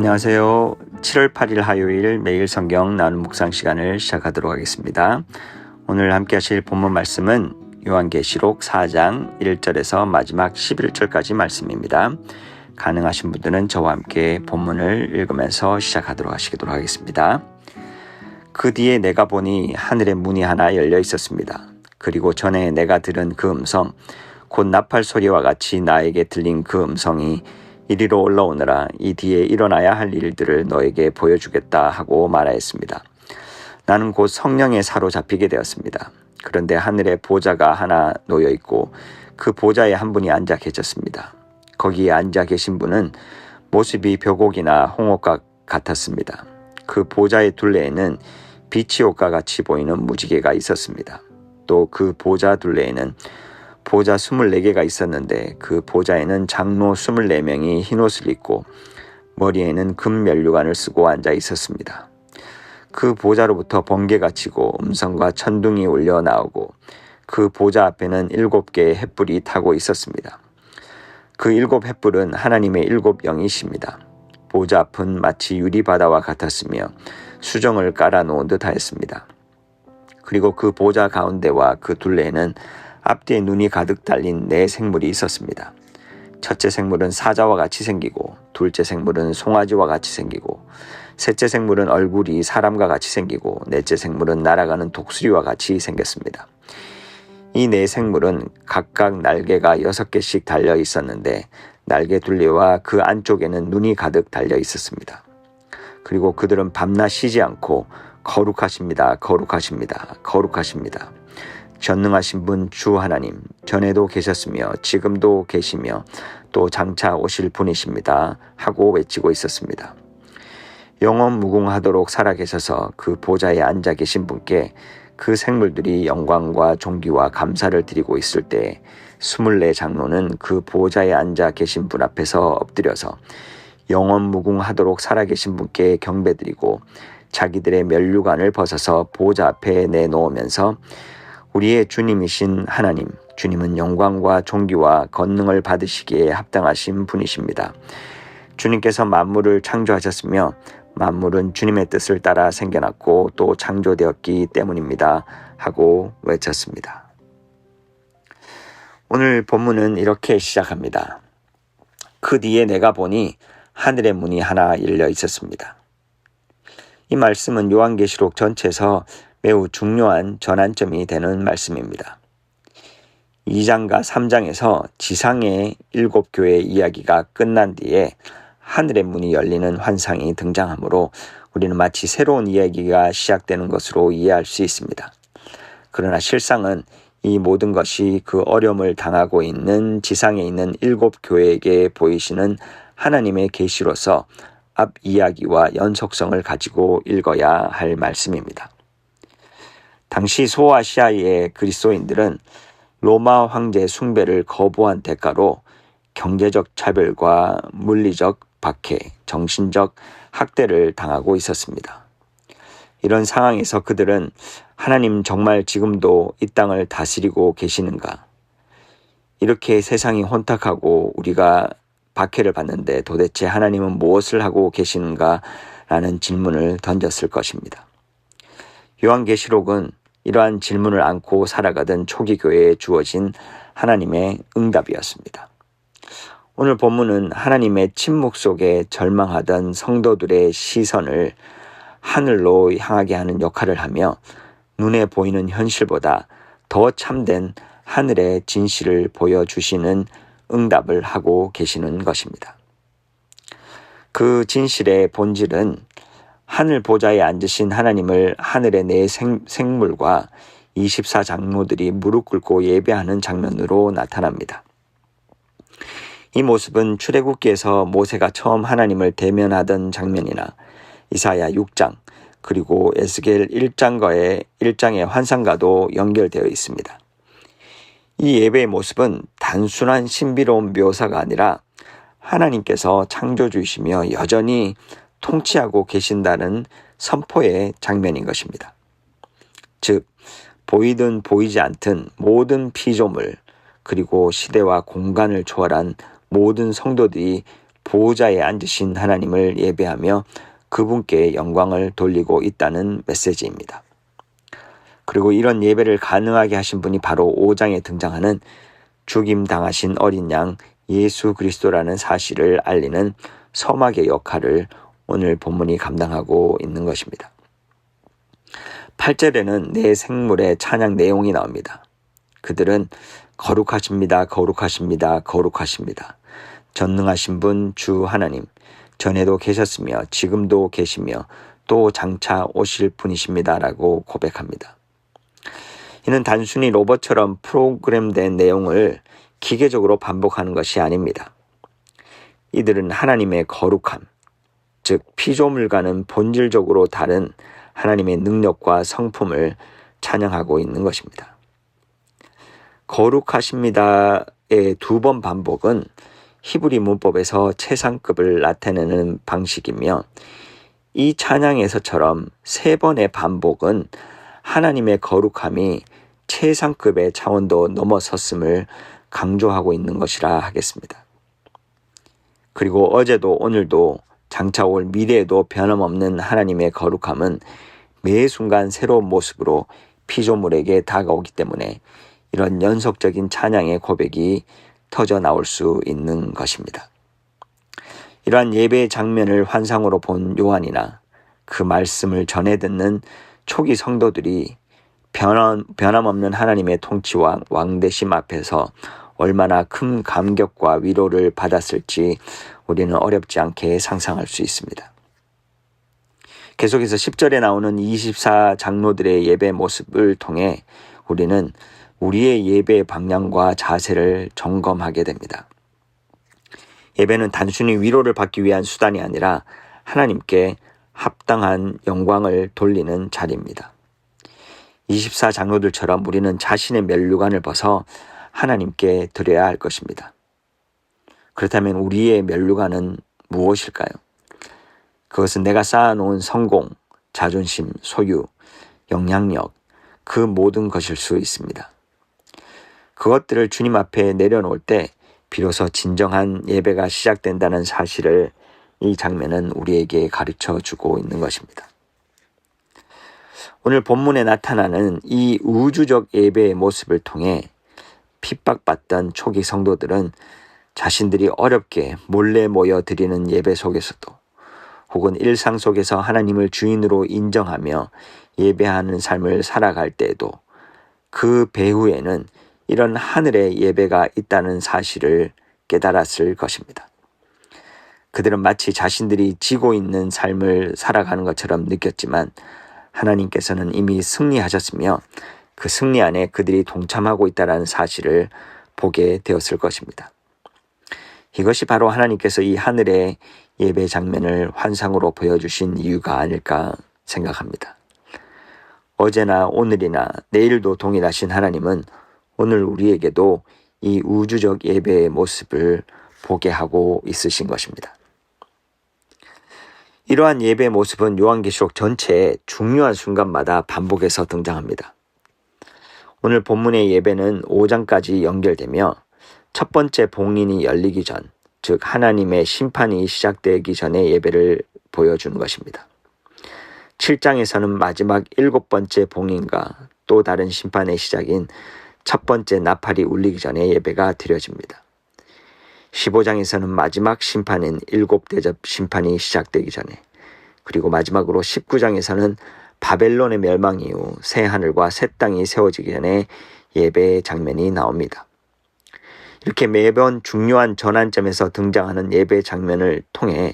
안녕하세요. 7월 8일 화요일 매일 성경 나누는 묵상 시간을 시작하도록 하겠습니다. 오늘 함께 하실 본문 말씀은 요한계시록 4장 1절에서 마지막 11절까지 말씀입니다. 가능하신 분들은 저와 함께 본문을 읽으면서 시작하도록 하겠습니다. 그 뒤에 내가 보니 하늘의 문이 하나 열려 있었습니다. 그리고 전에 내가 들은 그 음성, 곧 나팔 소리와 같이 나에게 들린 그 음성이 이리로 올라오느라 이 뒤에 일어나야 할 일들을 너에게 보여주겠다 하고 말하였습니다. 나는 곧 성령에 사로잡히게 되었습니다. 그런데 하늘에 보좌가 하나 놓여 있고 그 보좌에 한 분이 앉아 계셨습니다. 거기에 앉아 계신 분은 모습이 벽옥이나 홍옥과 같았습니다. 그 보좌의 둘레에는 빛이 옷과 같이 보이는 무지개가 있었습니다. 또 그 보좌 둘레에는 보좌 24개가 있었는데 그 보좌에는 장로 24명이 흰옷을 입고 머리에는 금 면류관을 쓰고 앉아 있었습니다. 그 보좌로부터 번개가 치고 음성과 천둥이 울려 나오고 그 보좌 앞에는 7개의 횃불이 타고 있었습니다. 그 7 횃불은 하나님의 7 영이십니다. 보좌 앞은 마치 유리바다와 같았으며 수정을 깔아놓은 듯하였습니다. 그리고 그 보좌 가운데와 그 둘레에는 앞뒤에 눈이 가득 달린 4 생물이 있었습니다. 첫째 생물은 사자와 같이 생기고 둘째 생물은 송아지와 같이 생기고 셋째 생물은 얼굴이 사람과 같이 생기고 넷째 생물은 날아가는 독수리와 같이 생겼습니다. 이 4 생물은 각각 날개가 6개씩 달려 있었는데 날개 둘레와 그 안쪽에는 눈이 가득 달려 있었습니다. 그리고 그들은 밤낮 쉬지 않고 거룩하십니다. 거룩하십니다. 거룩하십니다. 전능하신 분 주 하나님, 전에도 계셨으며 지금도 계시며 또 장차 오실 분이십니다 하고 외치고 있었습니다. 영원 무궁하도록 살아계셔서 그 보좌에 앉아 계신 분께 그 생물들이 영광과 존귀와 감사를 드리고 있을 때 24 장로는 그 보좌에 앉아 계신 분 앞에서 엎드려서 영원 무궁하도록 살아계신 분께 경배드리고 자기들의 면류관을 벗어서 보좌 앞에 내놓으면서 우리의 주님이신 하나님, 주님은 영광과 존귀와 권능을 받으시기에 합당하신 분이십니다. 주님께서 만물을 창조하셨으며 만물은 주님의 뜻을 따라 생겨났고 또 창조되었기 때문입니다 하고 외쳤습니다. 오늘 본문은 이렇게 시작합니다. 그 뒤에 내가 보니 하늘의 문이 하나 열려 있었습니다. 이 말씀은 요한계시록 전체에서 매우 중요한 전환점이 되는 말씀입니다. 2장과 3장에서 지상의 7 교회의 이야기가 끝난 뒤에 하늘의 문이 열리는 환상이 등장하므로 우리는 마치 새로운 이야기가 시작되는 것으로 이해할 수 있습니다. 그러나 실상은 이 모든 것이 그 어려움을 당하고 있는 지상에 있는 7 교회에게 보이시는 하나님의 계시로서 앞 이야기와 연속성을 가지고 읽어야 할 말씀입니다. 당시 소아시아의 그리스도인들은 로마 황제 숭배를 거부한 대가로 경제적 차별과 물리적 박해, 정신적 학대를 당하고 있었습니다. 이런 상황에서 그들은 하나님 정말 지금도 이 땅을 다스리고 계시는가? 이렇게 세상이 혼탁하고 우리가 박해를 받는데 도대체 하나님은 무엇을 하고 계시는가? 라는 질문을 던졌을 것입니다. 요한계시록은 이러한 질문을 안고 살아가던 초기 교회에 주어진 하나님의 응답이었습니다. 오늘 본문은 하나님의 침묵 속에 절망하던 성도들의 시선을 하늘로 향하게 하는 역할을 하며 눈에 보이는 현실보다 더 참된 하늘의 진실을 보여주시는 응답을 하고 계시는 것입니다. 그 진실의 본질은 하늘 보좌에 앉으신 하나님을 하늘의 4 생물과 24 장로들이 무릎 꿇고 예배하는 장면으로 나타납니다. 이 모습은 출애굽기에서 모세가 처음 하나님을 대면하던 장면이나 이사야 6장 그리고 에스겔 1장의 환상과도 연결되어 있습니다. 이 예배의 모습은 단순한 신비로운 묘사가 아니라 하나님께서 창조주이시며 여전히 통치하고 계신다는 선포의 장면인 것입니다. 즉, 보이든 보이지 않든 모든 피조물 그리고 시대와 공간을 초월한 모든 성도들이 보호자에 앉으신 하나님을 예배하며 그분께 영광을 돌리고 있다는 메시지입니다. 그리고 이런 예배를 가능하게 하신 분이 바로 5장에 등장하는 죽임당하신 어린 양 예수 그리스도라는 사실을 알리는 서막의 역할을 오늘 본문이 감당하고 있는 것입니다. 8절에는 네 생물의 찬양 내용이 나옵니다. 그들은 거룩하십니다. 거룩하십니다. 거룩하십니다. 전능하신 분 주 하나님, 전에도 계셨으며 지금도 계시며 또 장차 오실 분이십니다. 라고 고백합니다. 이는 단순히 로봇처럼 프로그램된 내용을 기계적으로 반복하는 것이 아닙니다. 이들은 하나님의 거룩함, 즉 피조물과는 본질적으로 다른 하나님의 능력과 성품을 찬양하고 있는 것입니다. 거룩하십니다의 2번 반복은 히브리 문법에서 최상급을 나타내는 방식이며 이 찬양에서처럼 3번의 반복은 하나님의 거룩함이 최상급의 차원도 넘어섰음을 강조하고 있는 것이라 하겠습니다. 그리고 어제도 오늘도 장차 올 미래에도 변함없는 하나님의 거룩함은 매 순간 새로운 모습으로 피조물에게 다가오기 때문에 이런 연속적인 찬양의 고백이 터져 나올 수 있는 것입니다. 이러한 예배의 장면을 환상으로 본 요한이나 그 말씀을 전해 듣는 초기 성도들이 변함없는 하나님의 통치와 왕대심 앞에서 얼마나 큰 감격과 위로를 받았을지 우리는 어렵지 않게 상상할 수 있습니다. 계속해서 10절에 나오는 24 장로들의 예배 모습을 통해 우리는 우리의 예배의 방향과 자세를 점검하게 됩니다. 예배는 단순히 위로를 받기 위한 수단이 아니라 하나님께 합당한 영광을 돌리는 자리입니다. 24 장로들처럼 우리는 자신의 면류관을 벗어 하나님께 드려야 할 것입니다. 그렇다면 우리의 면류관은 무엇일까요? 그것은 내가 쌓아놓은 성공, 자존심, 소유, 영향력, 그 모든 것일 수 있습니다. 그것들을 주님 앞에 내려놓을 때 비로소 진정한 예배가 시작된다는 사실을 이 장면은 우리에게 가르쳐 주고 있는 것입니다. 오늘 본문에 나타나는 이 우주적 예배의 모습을 통해 핍박받던 초기 성도들은 자신들이 어렵게 몰래 모여 드리는 예배 속에서도 혹은 일상 속에서 하나님을 주인으로 인정하며 예배하는 삶을 살아갈 때에도 그 배후에는 이런 하늘의 예배가 있다는 사실을 깨달았을 것입니다. 그들은 마치 자신들이 지고 있는 삶을 살아가는 것처럼 느꼈지만 하나님께서는 이미 승리하셨으며 그 승리 안에 그들이 동참하고 있다는 사실을 보게 되었을 것입니다. 이것이 바로 하나님께서 이 하늘의 예배 장면을 환상으로 보여주신 이유가 아닐까 생각합니다. 어제나 오늘이나 내일도 동일하신 하나님은 오늘 우리에게도 이 우주적 예배의 모습을 보게 하고 있으신 것입니다. 이러한 예배의 모습은 요한계시록 전체의 중요한 순간마다 반복해서 등장합니다. 오늘 본문의 예배는 5장까지 연결되며 첫 번째 봉인이 열리기 전, 즉 하나님의 심판이 시작되기 전의 예배를 보여주는 것입니다. 7장에서는 마지막 7번째 봉인과 또 다른 심판의 시작인 첫 번째 나팔이 울리기 전에 예배가 드려집니다. 15장에서는 마지막 심판인 7대접 심판이 시작되기 전에, 그리고 마지막으로 19장에서는 바벨론의 멸망 이후 새 하늘과 새 땅이 세워지기 전에 예배의 장면이 나옵니다. 이렇게 매번 중요한 전환점에서 등장하는 예배 장면을 통해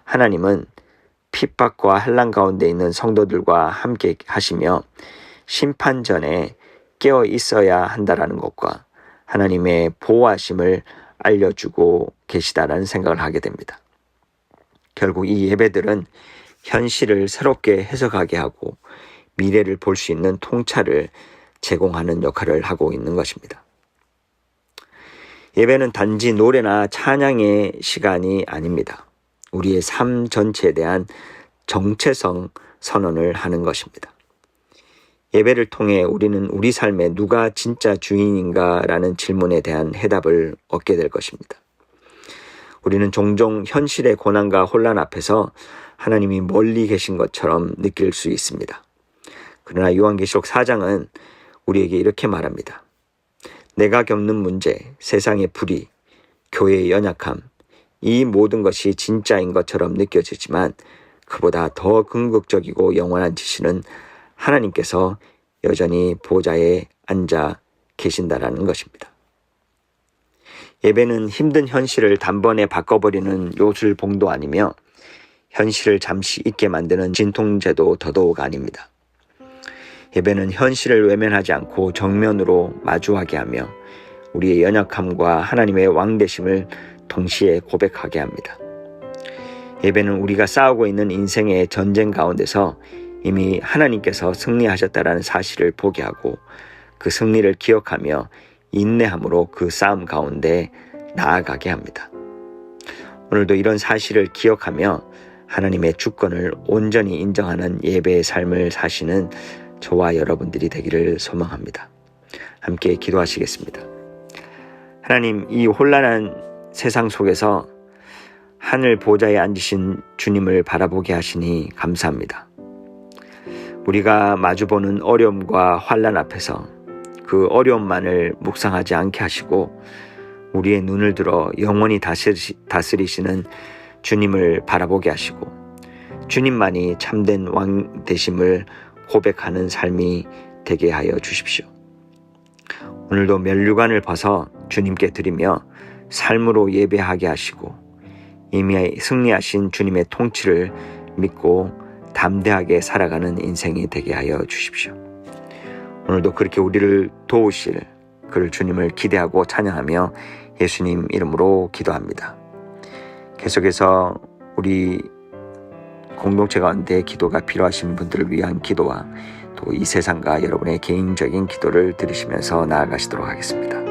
하나님은 핍박과 환난 가운데 있는 성도들과 함께 하시며 심판 전에 깨어 있어야 한다라는 것과 하나님의 보호하심을 알려주고 계시다라는 생각을 하게 됩니다. 결국 이 예배들은 현실을 새롭게 해석하게 하고 미래를 볼 수 있는 통찰을 제공하는 역할을 하고 있는 것입니다. 예배는 단지 노래나 찬양의 시간이 아닙니다. 우리의 삶 전체에 대한 정체성 선언을 하는 것입니다. 예배를 통해 우리는 우리 삶에 누가 진짜 주인인가라는 질문에 대한 해답을 얻게 될 것입니다. 우리는 종종 현실의 고난과 혼란 앞에서 하나님이 멀리 계신 것처럼 느낄 수 있습니다. 그러나 요한계시록 4장은 우리에게 이렇게 말합니다. 내가 겪는 문제, 세상의 불의, 교회의 연약함, 이 모든 것이 진짜인 것처럼 느껴지지만 그보다 더 궁극적이고 영원한 지시는 하나님께서 여전히 보좌에 앉아 계신다라는 것입니다. 예배는 힘든 현실을 단번에 바꿔버리는 요술봉도 아니며 현실을 잠시 잊게 만드는 진통제도 더더욱 아닙니다. 예배는 현실을 외면하지 않고 정면으로 마주하게 하며 우리의 연약함과 하나님의 왕되심을 동시에 고백하게 합니다. 예배는 우리가 싸우고 있는 인생의 전쟁 가운데서 이미 하나님께서 승리하셨다는 사실을 보게 하고 그 승리를 기억하며 인내함으로 그 싸움 가운데 나아가게 합니다. 오늘도 이런 사실을 기억하며 하나님의 주권을 온전히 인정하는 예배의 삶을 사시는 저와 여러분들이 되기를 소망합니다. 함께 기도하시겠습니다. 하나님, 이 혼란한 세상 속에서 하늘 보좌에 앉으신 주님을 바라보게 하시니 감사합니다. 우리가 마주보는 어려움과 환난 앞에서 그 어려움만을 묵상하지 않게 하시고 우리의 눈을 들어 영원히 다스리시는 주님을 바라보게 하시고 주님만이 참된 왕 되심을 고백하는 삶이 되게 하여 주십시오. 오늘도 면류관을 벗어 주님께 드리며 삶으로 예배하게 하시고 이미 승리하신 주님의 통치를 믿고 담대하게 살아가는 인생이 되게 하여 주십시오. 오늘도 그렇게 우리를 도우실 그를 주님을 기대하고 찬양하며 예수님 이름으로 기도합니다. 계속해서 우리 공동체 가운데 기도가 필요하신 분들을 위한 기도와 또 이 세상과 여러분의 개인적인 기도를 들으시면서 나아가시도록 하겠습니다.